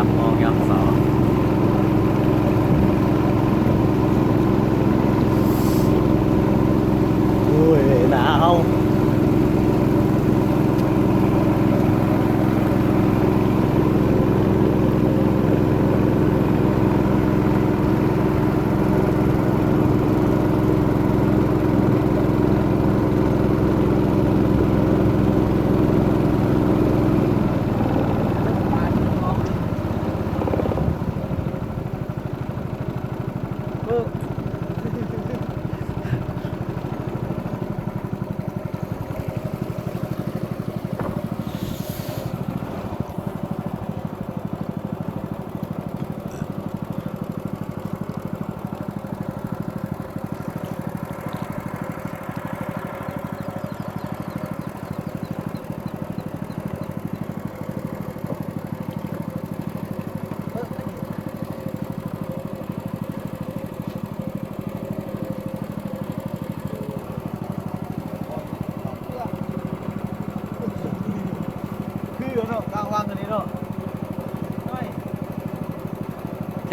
ามมองยามสองโอ้ยหนาว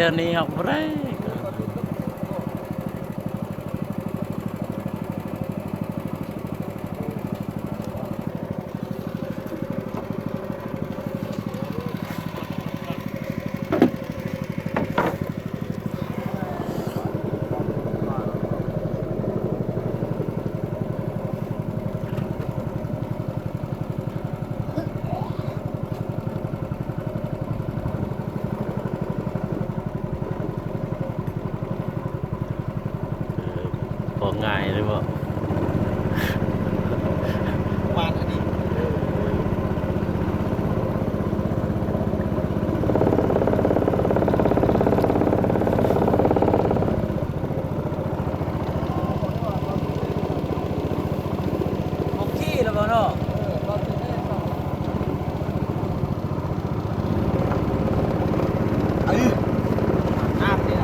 เท่านี้ออกไรพอง่ายเลยบ่วานอันนี้มองขี้แล้วบ่เนาะอาบเนี่ย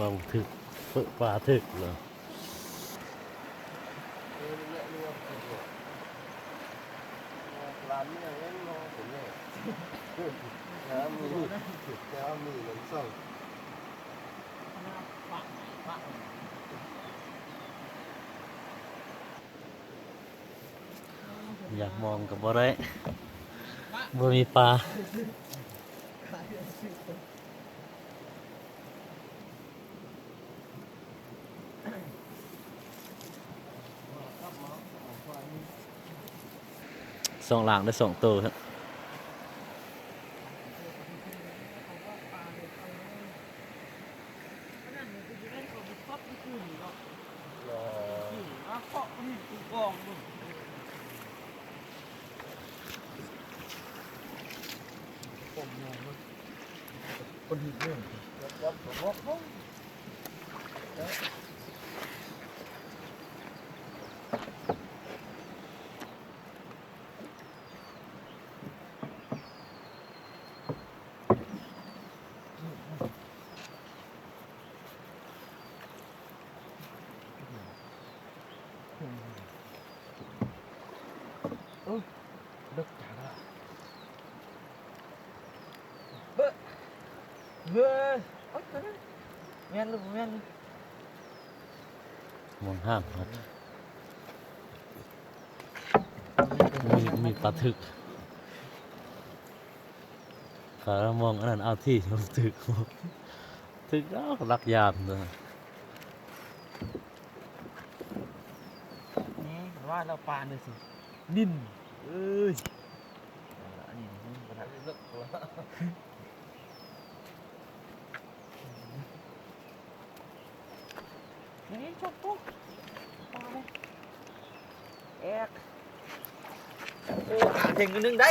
ว่าถึกเปิดปลาถึกเลยร้านนี้ยังรอผมเลยน้ำมีน้ำส้มอยากมองกับบ่ได้บ่มีปลาส่งหลังได้ส่งตัวครับคนหินเนี่ยเลิกจ่าละเบ้อเฮ้ยโอ๊ยแม่นลูกแม่น มองห้ามครับมีปลาถึก ขามองอันนั้นเอาที่ผมถึกถึกแล้วรักยามเลย นี่ว่าเราปานเลยสินิ่นเอ้ยอันนี้กระทะ เลิกแล้ว นี่ชอบปุ๊บปลาเลยแอกโอ้หาเท่งกันนึงได้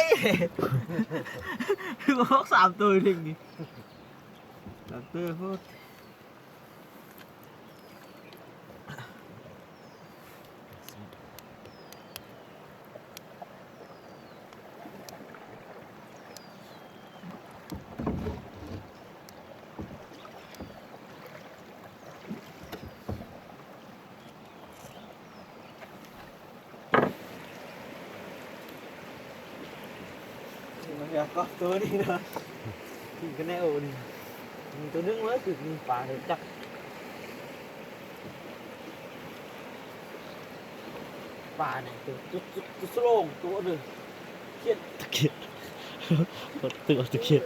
คือพวก3 ตัวเท่งนี่3 ตัวพูดมันอยากก็ตัวนี้นะกินกันแน่โอ้นี่มีตัวนึงแล้วคือมีปลาเลยจักปลาเนี่ยตัวสโลงตัวหนึ่งเขียด ตะเกียบตึกเอาตะเกียบ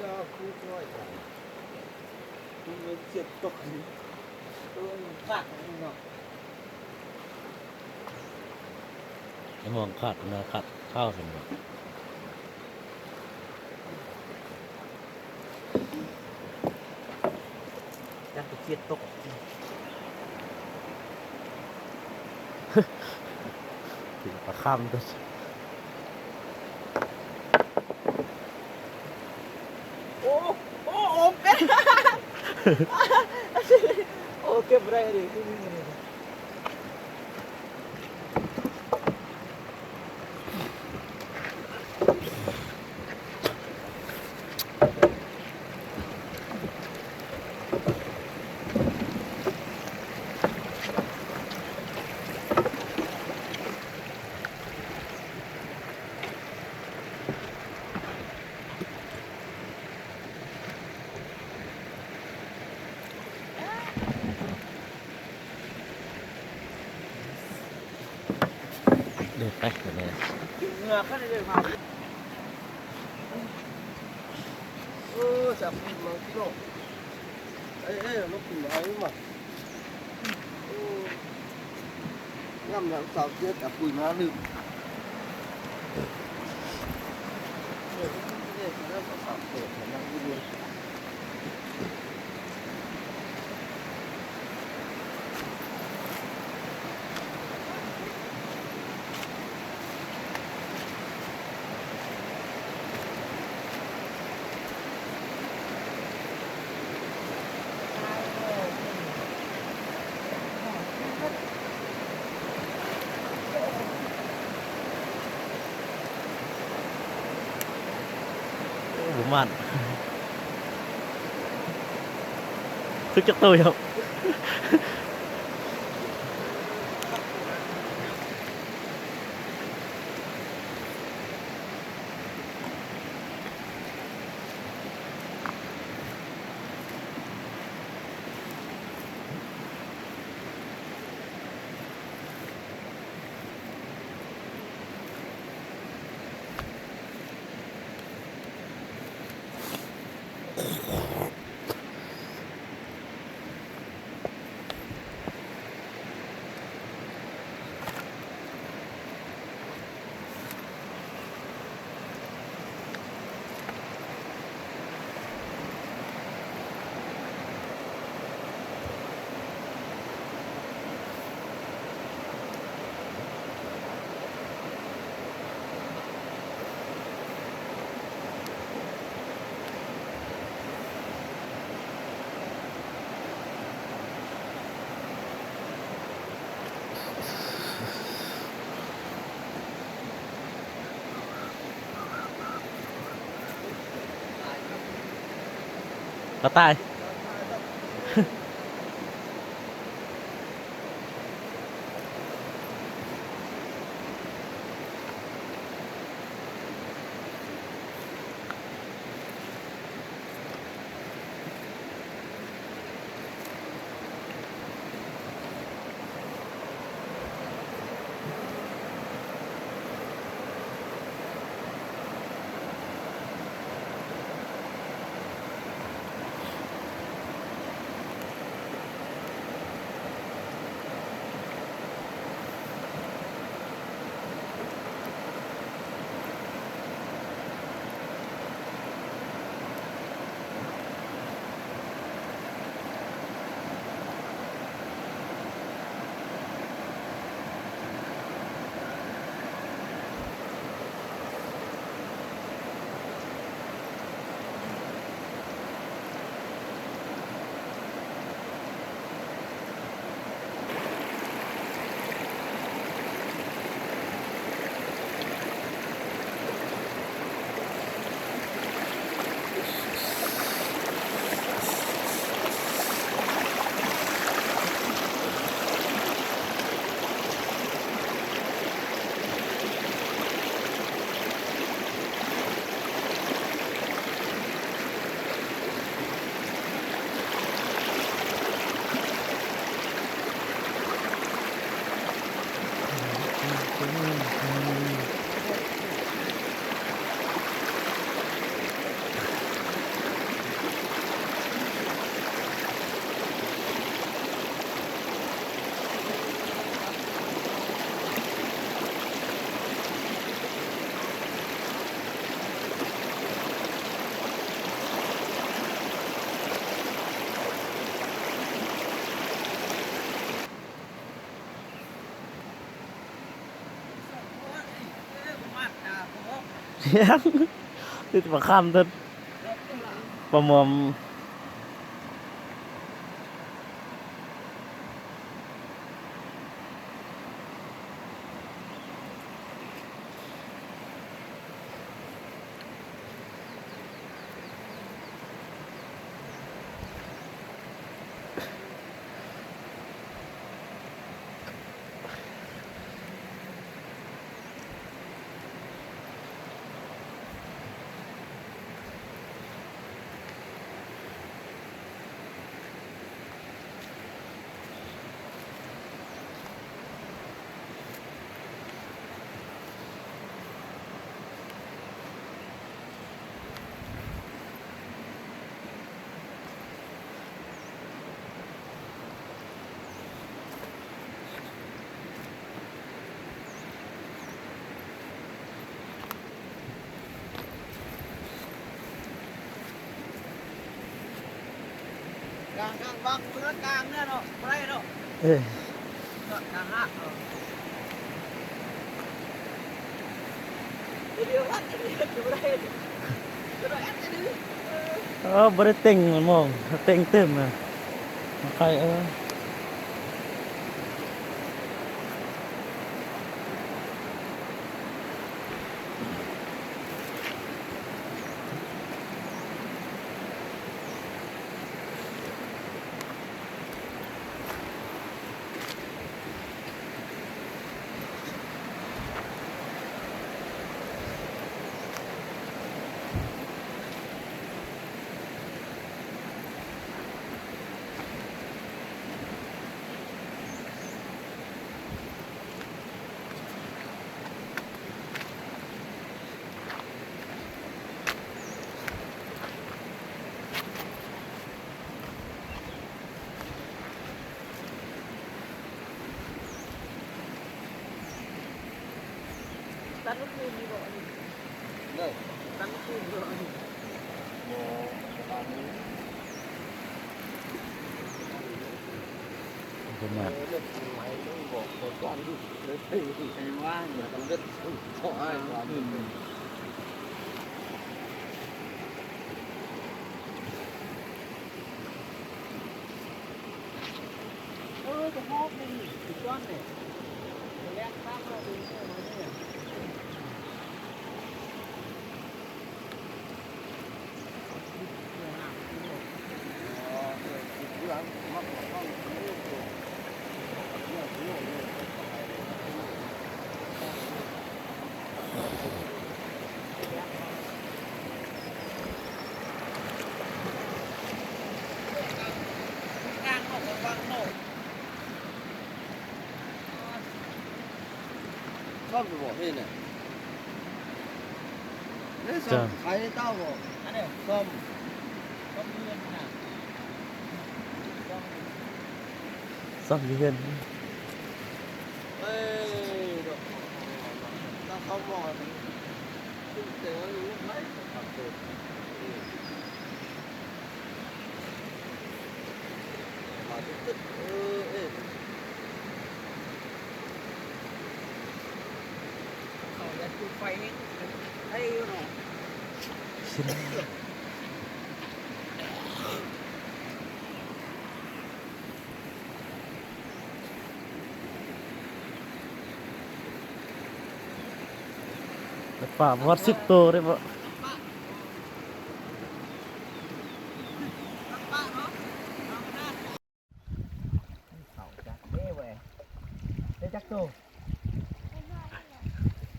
ยาคู่ก้อยกัน มันเขียดตกตัวขาดเนาะ ไอ้มองขัดนะขัดข้าวสมบัติ จักเขียดตก ถึงปลาข้ามก็ โอ้โอ้โอมเป็นโอ้เก็บอะไรดิที่นี่เลย เดินไปเดี๋ยวนี้ เหงื่อขึ้นเลยมา จับมันที่โลกเอ้ยลูกกินอะไรมาง่ำหลังสาวเจี๊ยบแต่ปุ๋ยมาลืมเนี่ยเริ่มสาวเปิดแล้วนั่งดู ผมมันทึกจักตัวครับกระต่าย เสียงติดประคำติดประมอมกลางบังเนื้อกลางเนี่ยเนาะไรเนาะ เอ้ย กลางหักเดี๋ยวหักเดี๋ยวไรเดี๋ยวแอดจะดื้อ บ่ได้เต็งมันมองเต็งเต็มอ่ะใครตันลูกคืนดีกว่า เลิก ตันลูกคืนดีกว่า โมตอนนี้ เป็นไง เลือกใหม่ต้องบอกคนก่อนที่เลยไปใครว่างเนี่ยต้องเลือกขอให้ความเป็น จะฮอบนี่สุดยอดเลยแรกข้ามมาดูเนี่ยมาเนี่ยกลางออกมาฟังโน่ ชอบบอกพี่เนี่ยนี่ส้มใครเต้าบอก อันนี้ ส้ม ต้องเรียนนะต้อง ซ่อมเงิน เอ้ยถ้าเขาบอกขึ้นเต๋อรู้ไหมขับตัวมาตึ๊ดเอ๊ะ เขาจะจุดไฟให้หน่อย ชิ้นป่าวัด10 ตัวได้ปะ เขาจักเด้เว้ยได้จักโต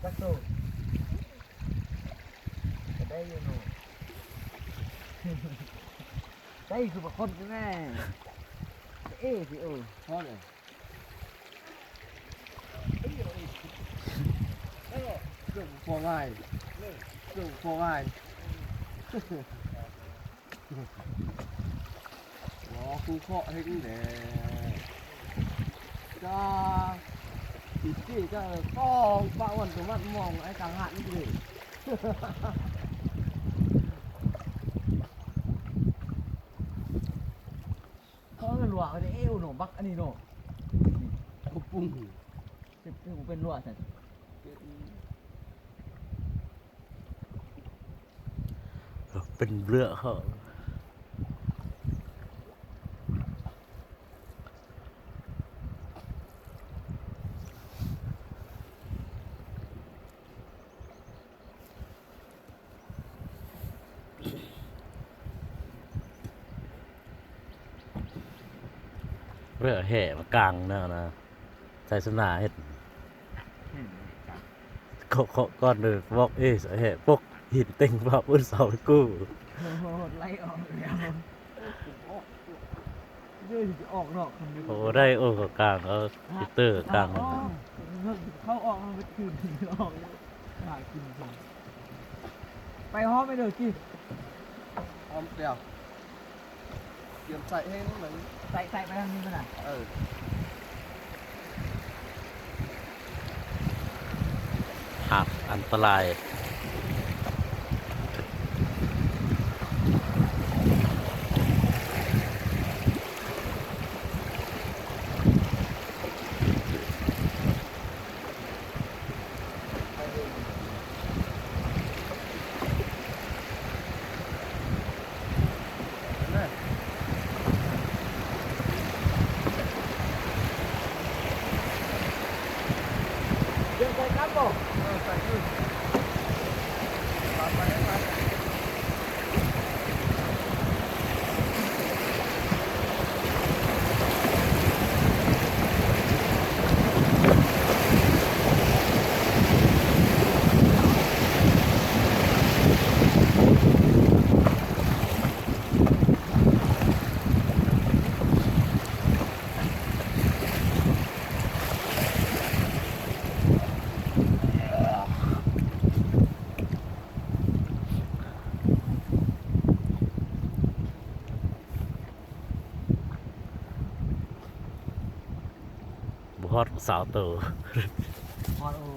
จักโตจะได้อยู่หนูได้คือบุคคลแน่เอ๊ะสิเออ พ่อเนี่ยเรื่องพอง่ายเรื่องพอง่ายอ๋อครูเคาะให้ดูแลจ้าอีกที่ก็ก็ป้าวันตัวมันมองไอ้กลางหันนี่เลยเขาเป็นหลวงเขาจะเอวหนูบักอันนี้หนู กูปุ้ง เป็นหลวงแต่ เป็นเรือเขาเรือแห่มากลางนะนะใส่สนาเห็ดเขาก้อนเดินบอกแห่พวกหินเต็งบ่าบนเสากู้ ไล่ออกแล้วเดี๋ยวจะออกดอกคนเดียว โอ้ได้โอ้ก็กลางเอาพิเตอร์กลาง เขาออกมาเป็นคืนออกหากินไปห้องไม่เด้อกี่ ออมเปรี้ยวเตรียมใส่ให้เหมือน ใส่ไปทางนี้มันอ่ะ หักอันตราย เดินไปครับบ่ ใส่ขึ้นตามไปไป บุฮอดสาวโต พอโอ้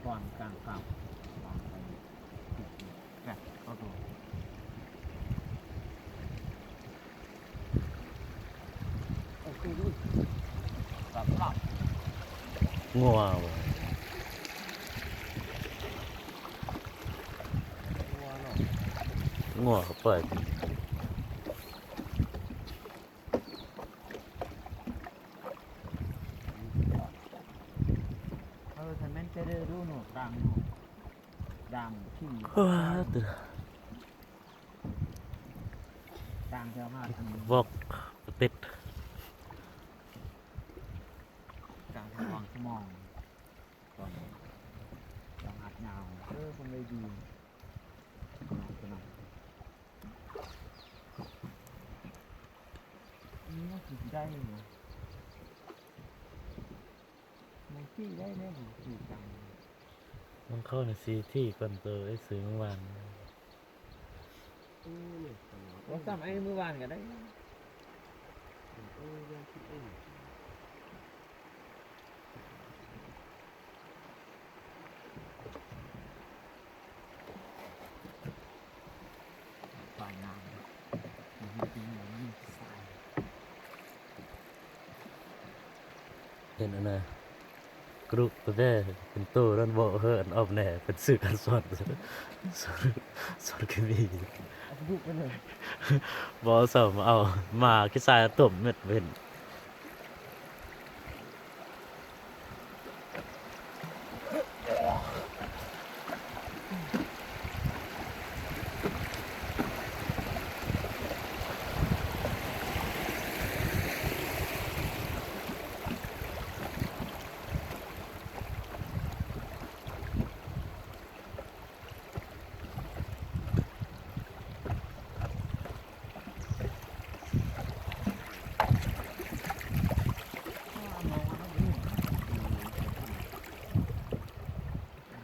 ก่อนกลางกลางวางไปแกะเอาตัวโอเคดูกลับ งัวบ่ งัวเขาเปิด ฉันแม่นจะได้รู้หนูดังหนูดังที่ ว้าตึ ดังเท่ามาทำ บอกติด ดังทางวางสมองก่อนดังอัดยาวคนเลยดีขนาดนี่ก็คือได้เลยมันที่ได้แน่ผมคือจัง มันเข้าในซีที่ก่อนตัวไอ้ซื้อเมื่อวาน ว่าซ้ำไอ้เมื่อวานก็ได้ฝ่ายน้ำมันจริงๆมันยิ่งสาย เห็นอันน่ะกรุกตัวแน่เป็นตู้ร้อนโบเฮิร์นออฟแน่เป็นสื่อการสอนสอนเคมี เอาไปดูไปเลย บอสมเอามาคิดสายตุ่มเม็ดเป็น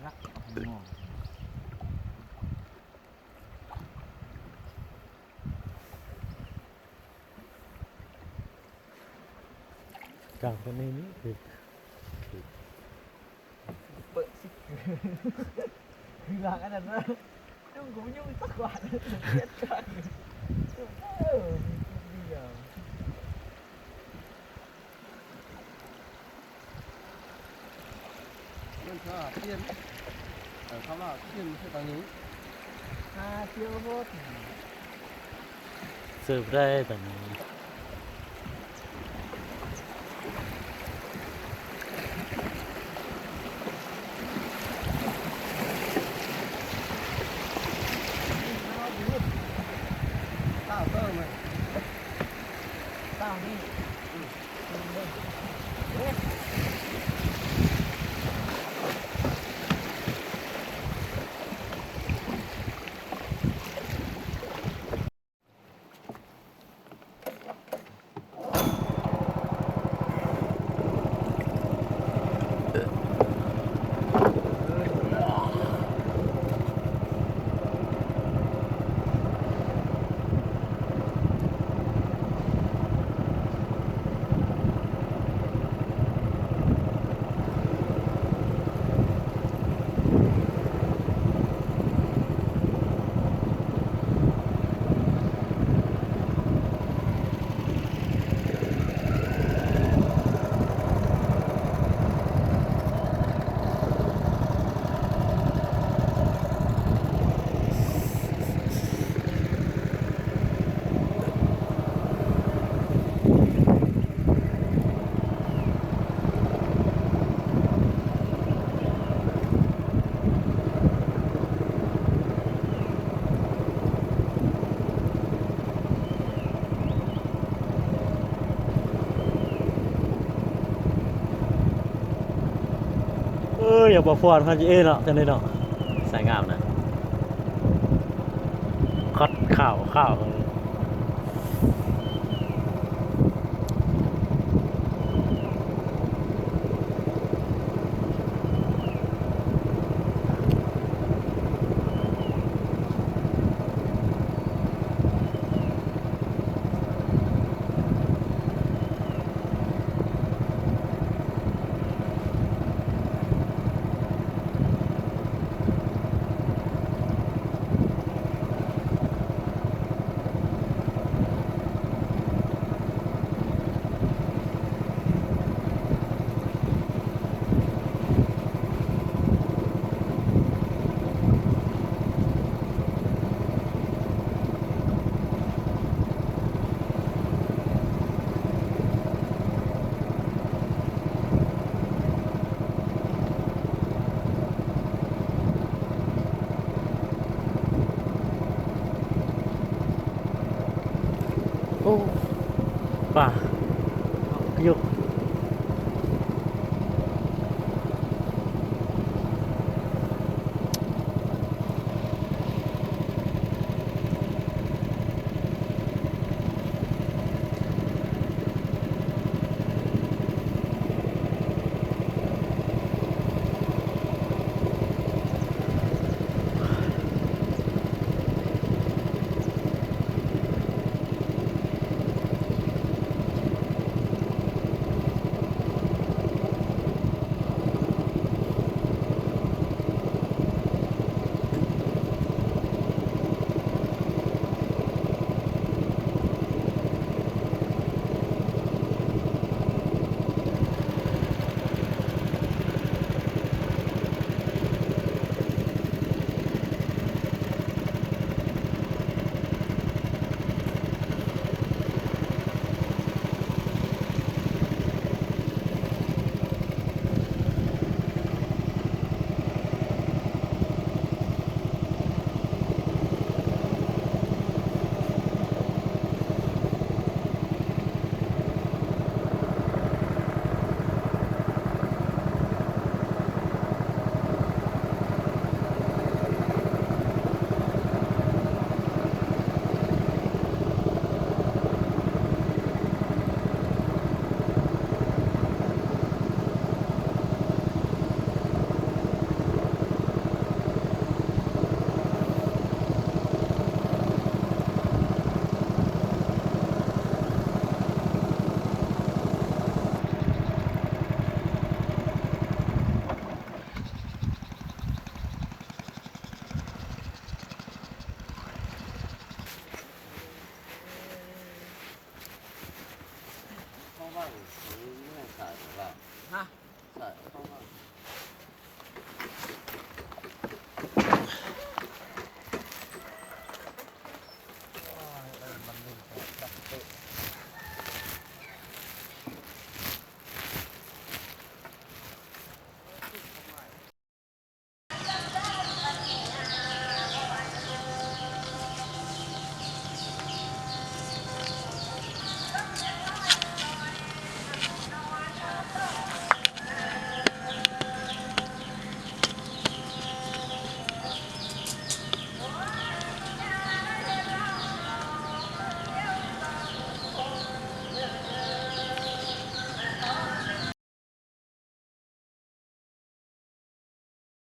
รักมอง กลางคนนี้นี่คือ เปิดสิคือหลังอันนั้นนะยุ่งกูไม่ยุ่งสักวันเสียใจเดียว เพื่อนก็เปลี่ยน เขาว่าขึ้นคือตอนนี้ เที่ยวโคตร เสิร์ฟได้ตอนนี้ ข้าวเพิ่มเลย เต้านี่ อย่าบอกฟอนคันจีเอ้เนาะจังเลยเนาะสายงามนะคัดข้าวโอ้ป่า